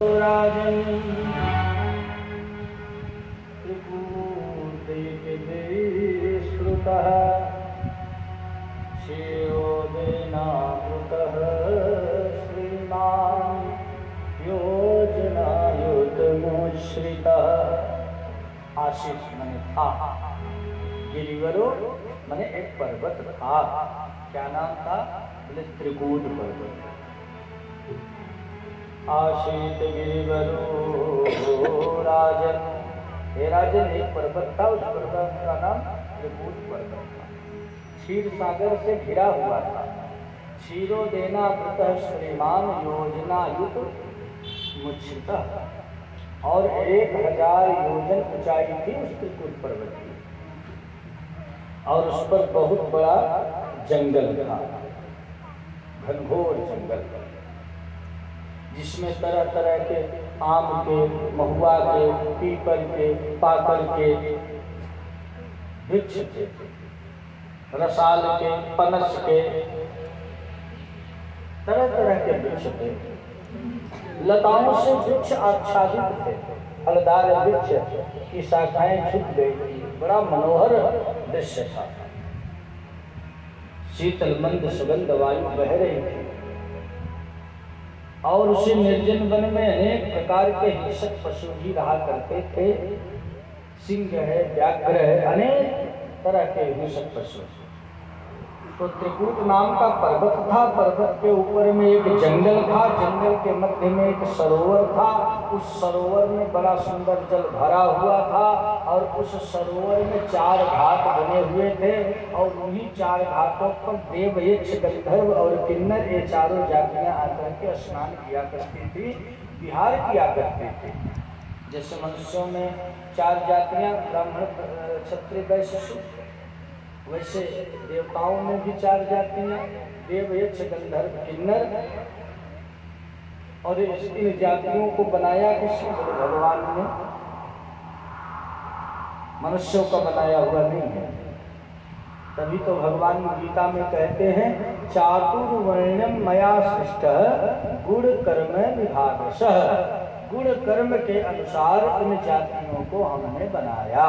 राजन् त्रिकूटैकदेश्रुतः शिरोदेनावृतः श्रीमान् योजनायुतमुश्रितः। आशीष माने था, गिरिवरो माने एक पर्वत था। क्या नाम था? बोले त्रिकूट पर्वत। आशीत गिरिवरो राजन, हे राजन एक पर्वत था, उस पर्वत का नाम त्रिकूट पर्वत था। क्षीर सागर से घिरा हुआ था। क्षीरो देना वृतः श्रीमान योजनायुत मुच्छितः, और 1000 योजन ऊंचाई थी उस त्रिकूट पर्वत की, और उस पर बहुत बड़ा जंगल था, घनघोर जंगल, जिसमें तरह तरह के आम के, महुआ के, पीपल के, पाकड़ के वृक्ष थे, रसाल के, पनस के, तरह तरह के वृक्ष थे। लताओं से वृक्ष आच्छादित थे, फलदार वृक्ष की शाखाएं झुक गई थी। बड़ा मनोहर दृश्य था। शीतल मंद सुगंध वायु बह रही थी, और उसी निर्जन वन में अनेक प्रकार के हिंसक पशु भी रहा करते थे। सिंह है, व्याघ्र है, अनेक तरह के हिंसक पशु। तो त्रिकूट नाम का पर्वत था। पर्वत के ऊपर में एक जंगल था, जंगल के मध्य में एक सरोवर था। उस सरोवर में बड़ा सुंदर जल भरा हुआ था, और उस सरोवर में 4 घाट बने हुए थे, और उन्हीं 4 घाटों पर देव, यक्ष, गंधर्व और किन्नर ये चारों जातियां आकर के स्नान किया करती थी, विहार किया करती थी। जैसे मनुष्यों में 4 जातियां, ब्राह्मण, क्षत्रिय, वैश्य, शूद्र, वैसे देवताओं में भी 4 जातियां, देव, यक्ष, गंधर्व, किन्नर। और इन जातियों को बनाया किसने? भगवान ने। मनुष्यों का बनाया हुआ नहीं है। तभी तो भगवान गीता में कहते हैं, चातुर्वर्ण्यम मया सृष्टः गुण कर्म विभागशः। गुण कर्म के अनुसार इन जातियों को हमने बनाया।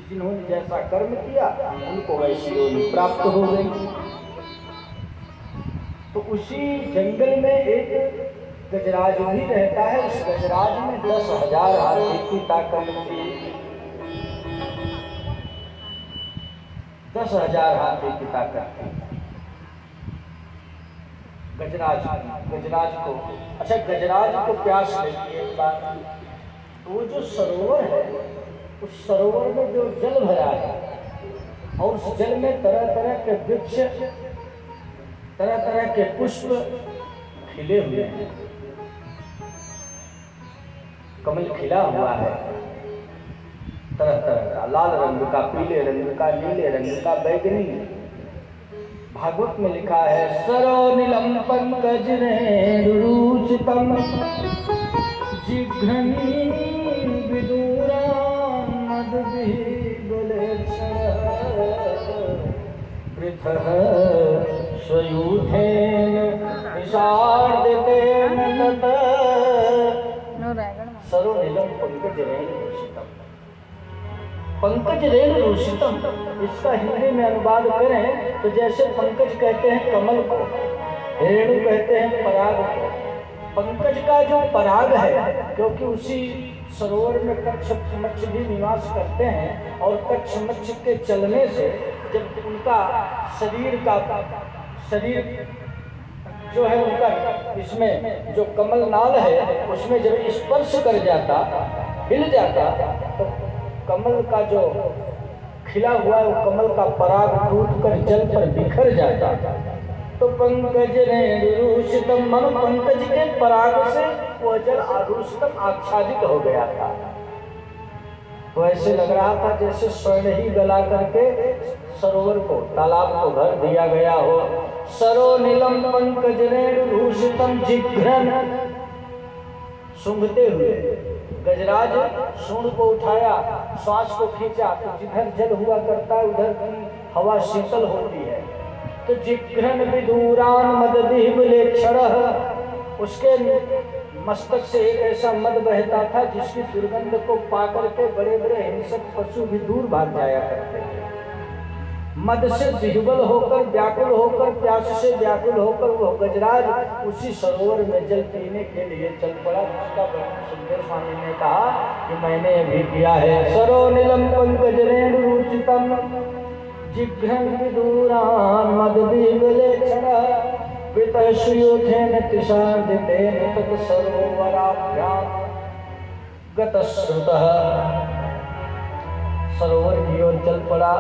जिन्होंने जैसा कर्म किया उनको वैसी योनि प्राप्त हो गई। तो उसी जंगल में एक गजराज भी रहता है। उस गजराज में 10,000 हाथी की ताकत थी। 10,000 हाथी की ताकत थी गजराज को। अच्छा, गजराज को प्यास लगी एक बार। तो वो जो सरोवर है, उस सरोवर में जो जल भरा है, और उस जल में तरह तरह के वृक्ष, तरह तरह के पुष्प खिले हुए हैं। कमल खिला हुआ है, तरह तरह का, लाल रंग का, पीले रंग का, नीले रंग का, बैगनी। भागवत में लिखा है, सरो नीलम पंकज रुचितम जिघ्रणी विदूरा पृथः स्वयूथेन निषादितेन ततः सरोनीलम पंकजरेण रूषितम। पंकजरेण रूषितम, इसका हिंदी में अनुवाद करें तो जैसे पंकज कहते हैं कमल को, रेणु कहते हैं पराग को। पंकज का जो पराग है, क्योंकि उसी सरोवर में कच्छ मच्छ भी निवास करते हैं, और कच्छ मच्छ के चलने से जब उनका शरीर जो है उनका, इसमें जो कमल नाल है उसमें जब स्पर्श कर जाता, हिल जाता, तो कमल का जो खिला हुआ है वो कमल का पराग टूट कर जल पर बिखर जाता। तो पंकज रूषितम, मन पंकज के पराग से वो जल आरूषितम, आच्छादित हो गया था। तो ऐसे लग रहा था जैसे स्वर्ण ही गला करके सरोवर को, तालाब को भर दिया गया हो। सरो नीलम पंकजरेण रूषितम जिघ्रन, सूंघते हुए गजराज सूंड को उठाया, श्वास को खींचा, तो जिधर जल हुआ करता है उधर की हवा शीतल होती है। तो जिघ्रन विदूरान मददिह विलेक्षणः, उसके मस्तक से एक ऐसा मद बहता था जिसकी दुर्गंध को पाकर के बड़े बड़े हिंसक पशु भी दूर भाग जाया करते थे। मद से विह्वल होकर, व्याकुल होकर, प्यास से व्याकुल होकर वो गजराज उसी सरोवर में जल पीने के लिए चल पड़ा। उसका वर्णन सुखदेव स्वामी ने कहा कि मैंने भी किया है। सरो नीलम पंकज रेणु रुचितम जिघ्रं विदूरान् मदविलेक्षण वितः सुयोधेन तिशार्दितेन तत् सरोवराभ्यां गतश्रुतः। सरोवर की ओर चल पड़ा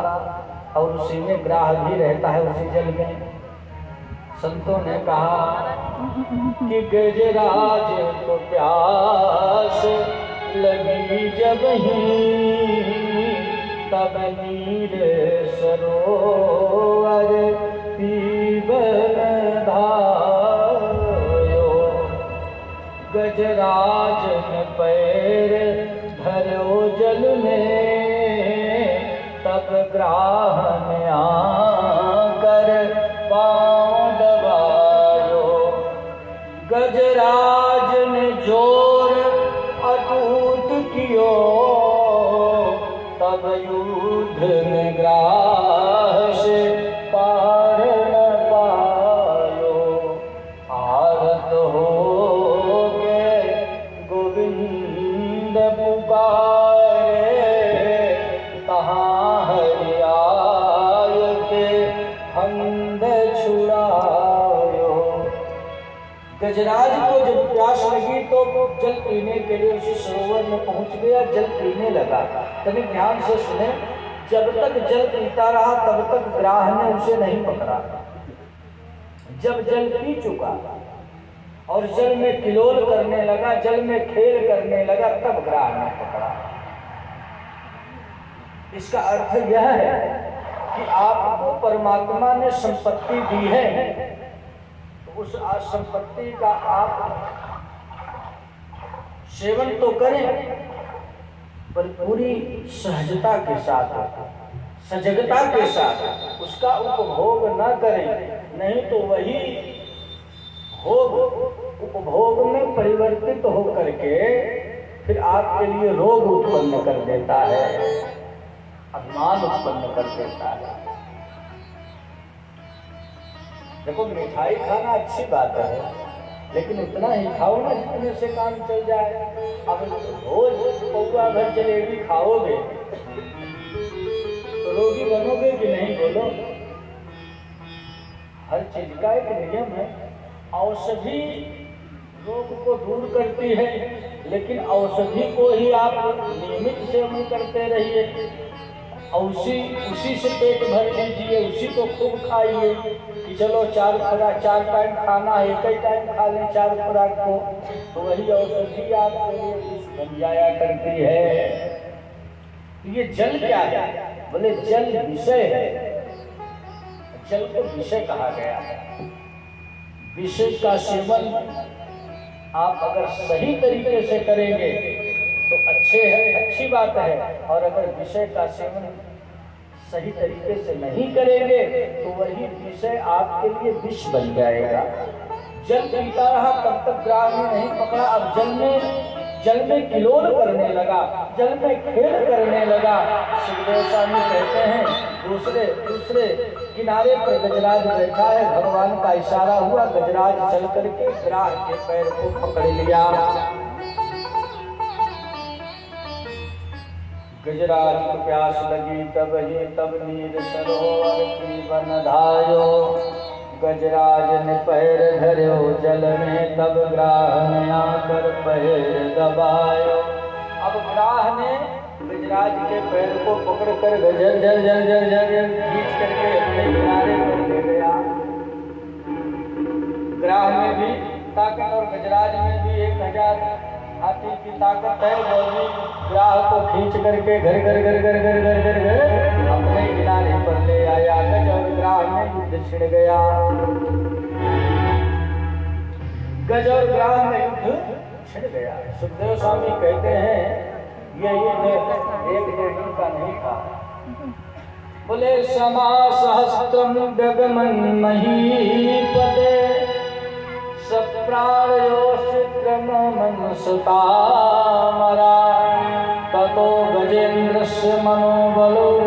और उसी में ग्राह भी रहता है, उसी जल में। संतों ने कहा कि गजराज को प्यास लगी जब ही तब नीर सरोवर पीवन धायो। गजराज ने पैर धरो जल में तब ग्राह ने आकर पाँव दबायो। गजराज ने जोर अटूट कियो तब युद्ध में ग्राह से पार न पायो। आरत हो के गोविंद पुकारे तहाँ हरियाय के फंद छुड़ायो। गजराज को जब प्यास लगी तो जल पीने के लिए उसी सरोवर में पहुंच गया, जल पीने लगा। तभी ध्यान से सुने, जब तक जल पीता रहा तब तक ग्राह ने उसे नहीं पकड़ा। जब जल पी चुका और जल में किलोल करने लगा, जल में खेल करने लगा, तब ग्राह ने पकड़ा। इसका अर्थ यह है कि आपको परमात्मा ने संपत्ति दी है, तो उस संपत्ति का आप सेवन तो करें, पर पूरी सहजता के साथ, सजगता के साथ उसका उपभोग न करें, नहीं तो वही भोग उपभोग में परिवर्तित होकर के फिर आपके लिए रोग उत्पन्न कर देता है, अभिमान उत्पन्न कर देता है। देखो, मिठाई खाना अच्छी बात है, लेकिन उतना ही खाओ ना जितने से काम चल जाए। अब रोज पौवा भर जलेबी खाओगे तो रोगी बनोगे कि नहीं, बोलो। हर चीज का एक नियम है। औषधि रोग को दूर करती है, लेकिन औषधि को ही आप नियमित सेवन करते रहिए, उसी से पेट भर लीजिए, उसी को खूब खाइए कि चलो चार टाइम खाना है, एक ही टाइम खा लें 4 खुराक को, तो वही औषधि आपके लिए बन जाया करती है। ये जल क्या है? बोले जल विषय है। जल को विषय कहा गया है। विषय का सेवन आप अगर सही तरीके से करेंगे तो अच्छी बात है, और अगर विषय का सेवन सही तरीके से नहीं करेंगे तो वही विषय आपके लिए विष बन जाएगा। जल पीता रहा तब तक ग्राह ने नहीं पकड़ा। अब जल में किलोल करने लगा, जल में खेल करने लगा। सुखदेव स्वामी कहते हैं दूसरे किनारे पर गजराज बैठा है, भगवान का इशारा हुआ, गजराज चल करके ग्राह के पैर को पकड़ लिया। गजराज को प्यास लगी तब नीर सरोवर पीवन धायो। गजराज ने पैर धर्यो जल में तब ग्राह ने आकर पैर दबायो। अब ग्राह ने गजराज के पैर को पकड़ कर झर खींच करके अपने किनारे पर ले गया। ग्राह में भी ताकत और गजराज में भी 1000 हाथी की ताकत है, वो भी ग्राह को खींच करके घर अपने किनारे पर ले आया। गज और ग्राह में युद्ध छिड़ गया। गज और ग्राह में युद्ध छिड़ गया। सुखदेव स्वामी कहते हैं ये युद्ध 1-2 दिन का नहीं था। बोले समा सहस्त्रम गगमन महीपते सप्त प्राणयोश्चित्रम मनसतामरा ततो गजेन्द्रस्य मनोबलोजसां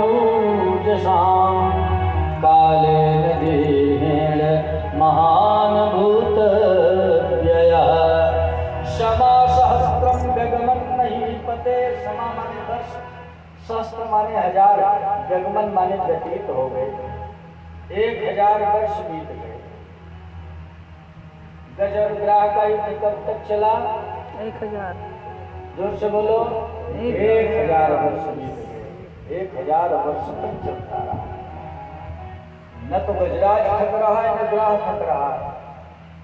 कालेन देहेण महान् भूतव्ययः क्षमा सहस्त्रम गगमन महीपते। क्षमा माने 10, सहस्त्र माने 1000, गगमन माने व्यतीत हो गए, 1000 वर्ष बीत गए। गज और ग्राह का युद्ध कब तक चला? 1000। जोर से बोलो। 1000 वर्ष बीत गए, 1000 वर्ष तक चलता रहा। न तो गजराज थक रहा है न ग्राह थक रहा है,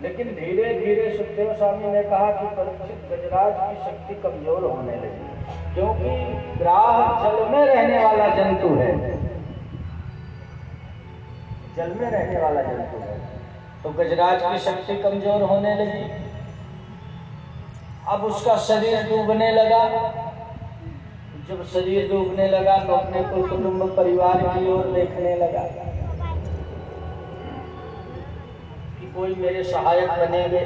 लेकिन धीरे धीरे सुखदेव स्वामी ने कहा कि परीक्षित गजराज की शक्ति कमजोर होने लगी, क्योंकि ग्राह जल में रहने वाला जंतु है, जल में रहने वाला जंतु है, तो गजराज की शक्ति कमजोर होने लगी। अब उसका शरीर डूबने लगा। जब शरीर डूबने लगा तो अपने कुटुंब परिवार की ओर देखने लगा कि कोई मेरे सहायक बनेंगे।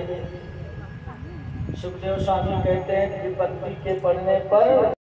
सुखदेव स्वामी कहते हैं विपत्ति के पड़ने पर